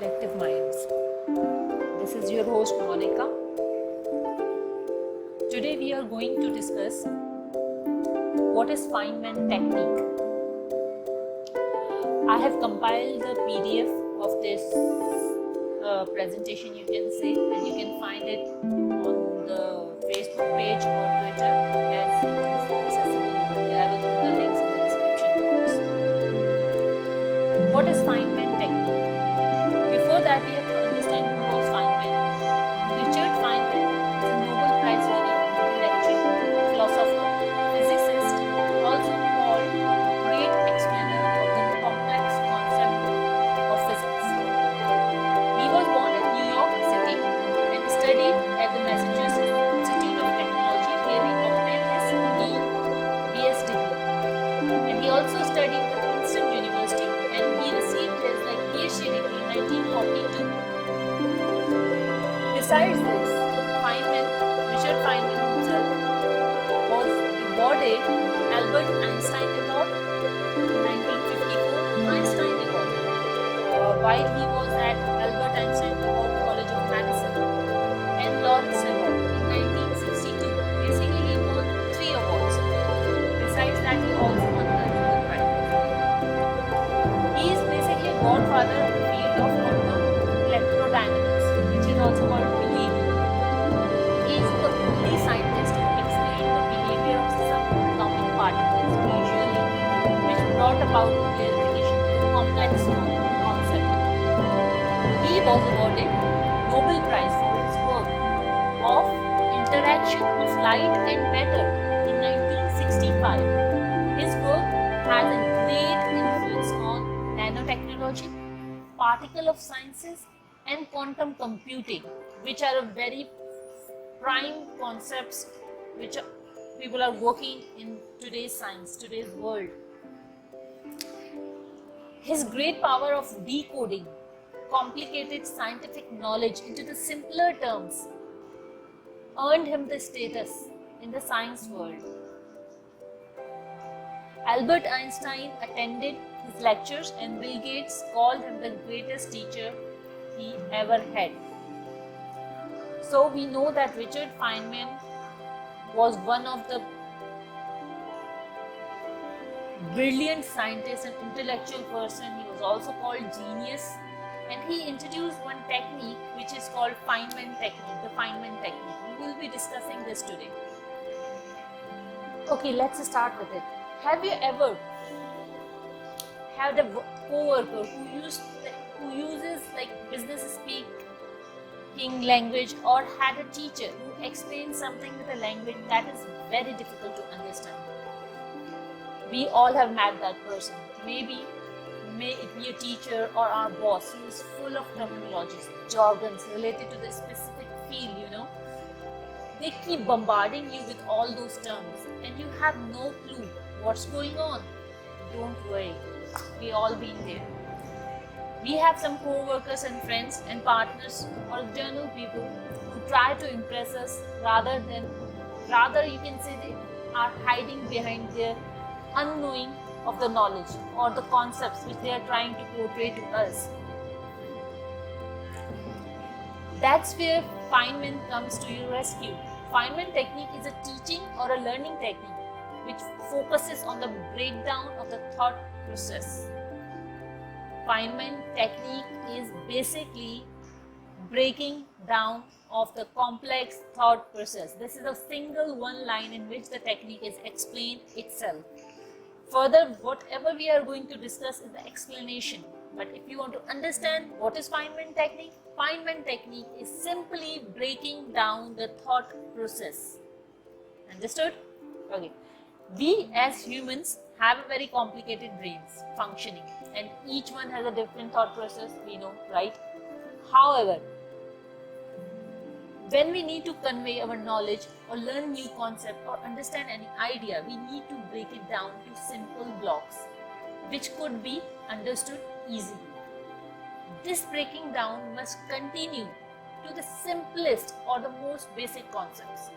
Reflective Minds. This is your host Monica. Today we are going to discuss what is Feynman technique. I have compiled the PDF of this presentation, you can say, and you can find it on the Facebook page or Twitter as it is accessible. I will put the links in the description box. What is Feynman technique? Before that, we have to understand who was Feynman. Richard Feynman is a Nobel Prize winning intellectual, philosopher, physicist, also called great explainer of the complex concept of physics. He was born in New York City and studied at the Massachusetts Institute of Technology, where he obtained his BS degree. And he also studied at Princeton University, and he received his PhD degree in 1942. Besides this, Richard Feynman himself was awarded Albert Einstein Award in 1954, Einstein Award, while he was at Albert Einstein Award College of Medicine, and Lawrence Award in 1962. Basically, he won 3 awards. Besides that, he also won the Nobel Prize. He is basically a godfather of the field of quantum electrodynamics, which is also called QED. He is the only scientist who explained the behavior of subatomic particles visually, which brought about the clarification of the complex concept. He was awarded Nobel Prize for his work of interaction of light and matter in 1965. His work has a great influence on nanotechnology, particle of sciences, and quantum computing, which are very prime concepts which people are working in today's science, today's world. His great power of decoding complicated scientific knowledge into the simpler terms earned him the status in the science world. Albert Einstein attended his lectures, and Bill Gates called him the greatest teacher he ever had. So we know that Richard Feynman was one of the brilliant scientists and intellectual person. He was also called genius, and he introduced one technique which is called Feynman technique, the Feynman technique. We will be discussing this today. Okay, let's start with it. Have you ever had a co-worker who uses business speaking language, or had a teacher who explains something with a language that is very difficult to understand? We all have met that person. May it be a teacher or our boss who is full of terminologies, jargons related to the specific field, They keep bombarding you with all those terms and you have no clue what's going on. Don't worry, we all been there. We have some co-workers and friends and partners or general people who try to impress us, rather you can say they are hiding behind their unknowing of the knowledge or the concepts which they are trying to portray to us. That's where Feynman comes to your rescue. Feynman technique is a teaching or a learning technique which focuses on the breakdown of the thought process. Feynman technique is basically breaking down of the complex thought process. This is a single one line in which the technique is explained itself. Further, whatever we are going to discuss is the explanation. But if you want to understand what is Feynman technique is simply breaking down the thought process. Understood? Okay. We as humans have a very complicated brains functioning, and each one has a different thought process, we know, right? However, when we need to convey our knowledge or learn new concept or understand any idea, we need to break it down to simple blocks which could be understood easily. This breaking down must continue to the simplest or the most basic concepts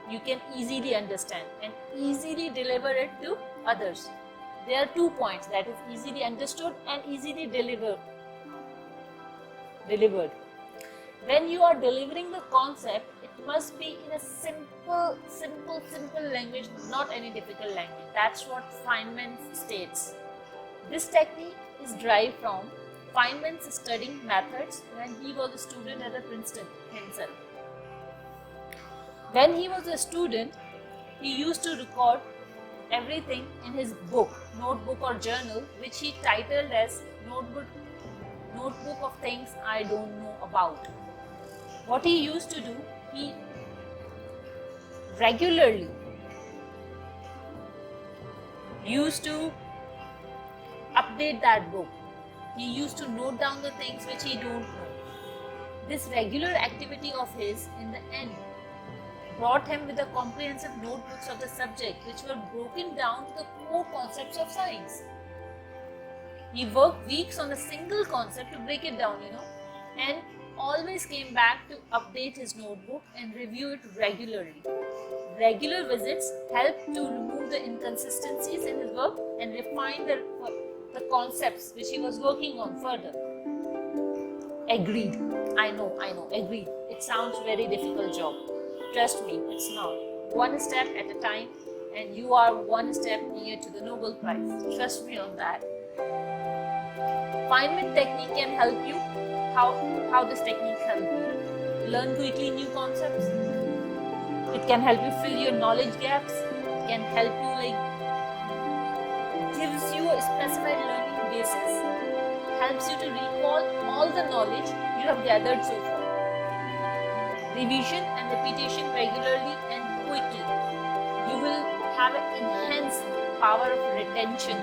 you can easily understand and easily deliver it to others. There are 2 points, that is easily understood and easily delivered. delivered. When you are delivering the concept, it must be in a simple language, not any difficult language. That's what Feynman states. This technique is derived from Feynman's studying methods when he was a student at Princeton himself. When he was a student, he used to record everything in his book, notebook or journal, which he titled as Notebook of Things I Don't Know About. What he used to do, he regularly used to update that book. He used to note down the things which he don't know. This regular activity of his, in the end, brought him with the comprehensive notebooks of the subject, which were broken down to the core concepts of science. He worked weeks on a single concept to break it down, and always came back to update his notebook and review it regularly. Regular visits helped to remove the inconsistencies in his work and refine the concepts which he was working on further. Agreed. I know, agreed. It sounds very difficult job. Trust me, it's not. One step at a time, and you are one step near to the Nobel Prize. Trust me on that. Feynman technique can help you. How this technique help you? Learn quickly new concepts. It can help you fill your knowledge gaps. It can help you gives you a specified learning basis. Helps you to recall all the knowledge you have gathered so far. Revision and repetition regularly and quickly. You will have an enhanced power of retention.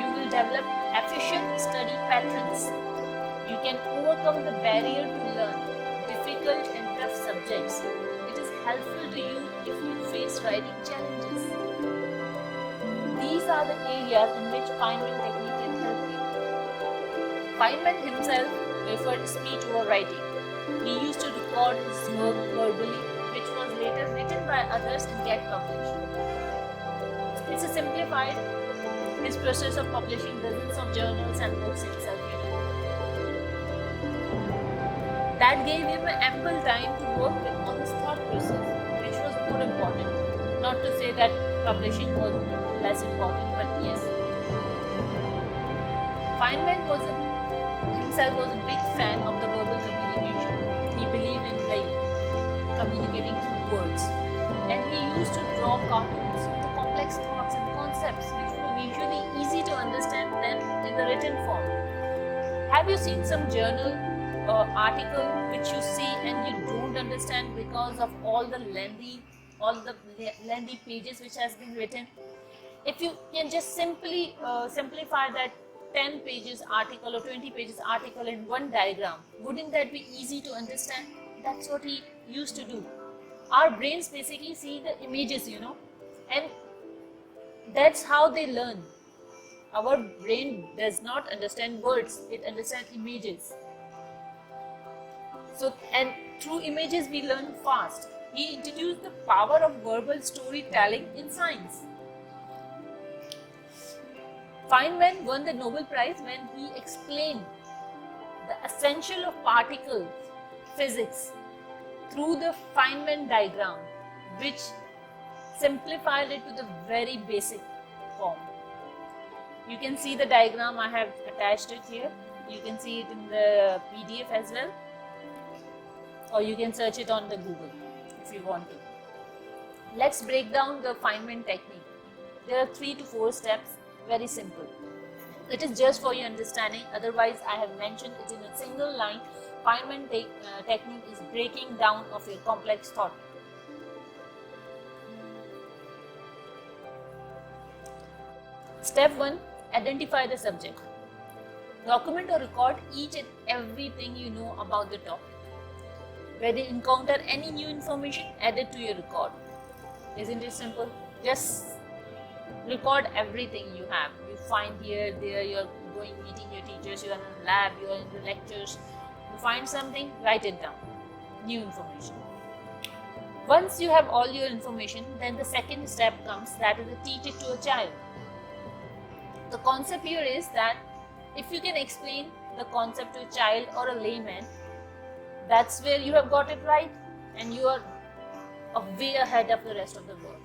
You will develop efficient study patterns. You can overcome the barrier to learn difficult and tough subjects. It is helpful to you if you face writing challenges. These are the areas in which Feynman technique can help you. Feynman himself preferred speech over writing. He used to record his work verbally, which was later written by others and get published. It's a simplified his process of publishing dozens of journals and books himself. That gave him ample time to work on his thought process, which was more important. Not to say that publishing was less important, but yes. Feynman himself was a big fan of the verbal communication. He believed in communicating through words, and he used to draw cartoons with the complex thoughts and concepts which were visually easy to understand them in the written form. Have you seen some journal article which you see and you don't understand because of all the lengthy pages which has been written? If you can just simply simplify that 10 pages article or 20 pages article in one diagram, wouldn't that be easy to understand? That's what he used to do. Our brains basically see the images, and that's how they learn. Our brain does not understand words, it understands images. So, and through images we learn fast. He introduced the power of verbal storytelling in science. Feynman won the Nobel Prize when he explained the essential of particle physics through the Feynman diagram, which simplified it to the very basic form. You can see the diagram, I have attached it here. You can see it in the PDF as well, or you can search it on the Google if you want to. Let's break down the Feynman technique. There are 3 to 4 steps, very simple. It is just for your understanding, otherwise I have mentioned it in a single line. Feynman technique is breaking down of your complex thought. Step 1. Identify the subject. Document or record each and everything you know about the topic. When you encounter any new information, add it to your record. Isn't it simple? Just record everything you have. You find here, there, you are going meeting your teachers, you are in the lab, you are in the lectures. You find something, write it down. New information. Once you have all your information, then the second step comes, that is to teach it to a child. The concept here is that if you can explain the concept to a child or a layman, that's where you have got it right and you are way ahead of the rest of the world.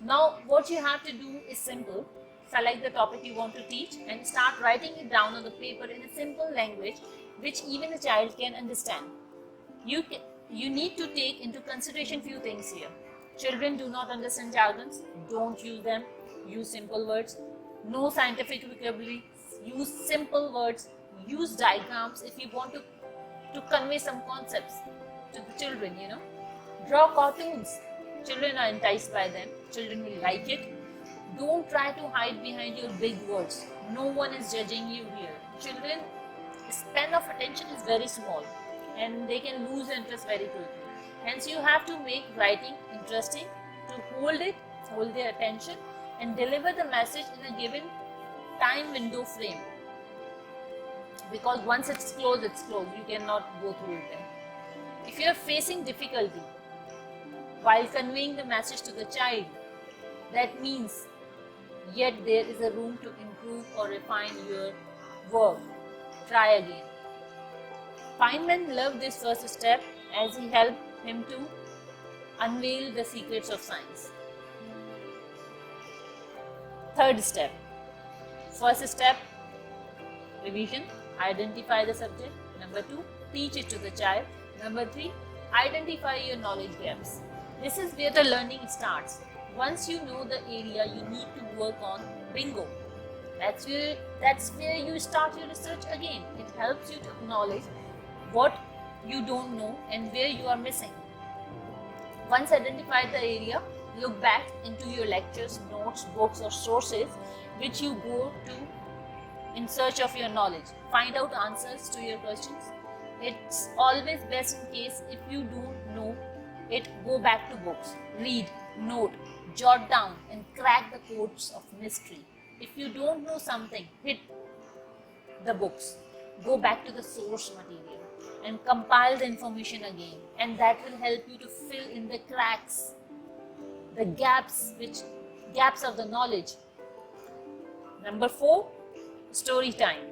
Now what you have to do is simple. Select the topic you want to teach and start writing it down on the paper in a simple language which even a child can understand. You need to take into consideration few things here. Children do not understand jargons. Don't use them. Use simple words. No scientific vocabulary. Use simple words. Use diagrams if you want to convey some concepts to the children, Draw cartoons. Children are enticed by them. Children will like it. Don't try to hide behind your big words. No one is judging you here. Children's span of attention is very small and they can lose interest very quickly. Hence you have to make writing interesting to hold their attention and deliver the message in a given time window frame. Because once it's closed, you cannot go through it then. If you are facing difficulty while conveying the message to the child, that means yet there is a room to improve or refine your work. Try again. Feynman loved this first step as he helped him to unveil the secrets of science. Third step. First step, revision. Identify the subject. Number 2, teach it to the child. Number 3, identify your knowledge gaps. This is where the learning starts. Once you know the area you need to work on, bingo. That's where you start your research again. It helps you to acknowledge what you don't know and where you are missing. Once identified the area, look back into your lectures, notes, books or sources which you go to in search of your knowledge. Find out answers to your questions. It's always best in case if you don't know it, go back to books, read, note, jot down and crack the codes of mystery. If you don't know something, hit the books, go back to the source material and compile the information again, and that will help you to fill in the cracks, the gaps of the knowledge. Number 4, story time.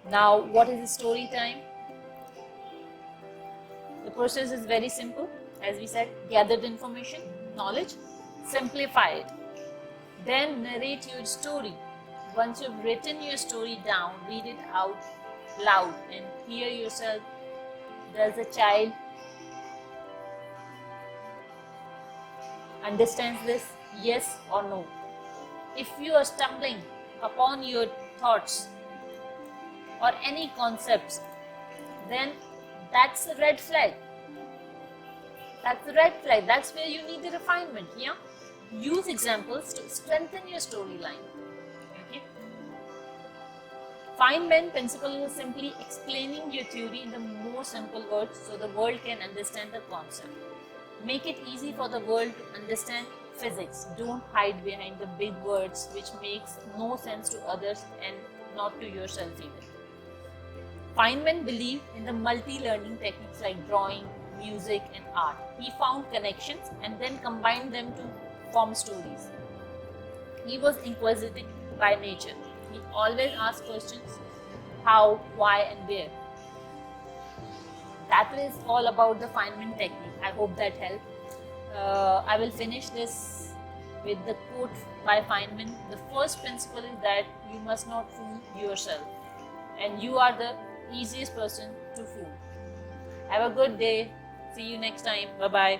Now, what is story time? The process is very simple. As we said, gather the information, knowledge, simplify it. Then narrate your story. Once you've written your story down, read it out loud and hear yourself. Does the child understands this? Yes or no? If you are stumbling upon your thoughts or any concepts, then that's a red flag. That's where you need the refinement. Yeah? Use examples to strengthen your storyline. Okay? Feynman principle is simply explaining your theory in the more simple words so the world can understand the concept. Make it easy for the world to understand physics. Don't hide behind the big words which makes no sense to others and not to yourself either. Feynman believed in the multi-learning techniques like drawing, music and art. He found connections and then combined them to form stories. He was inquisitive by nature. He always asked questions, how, why and where. That is all about the Feynman technique. I hope that helped. I will finish this with the quote by Feynman. The first principle is that you must not fool yourself, and you are the easiest person to fool. Have a good day. See you next time. Bye-bye.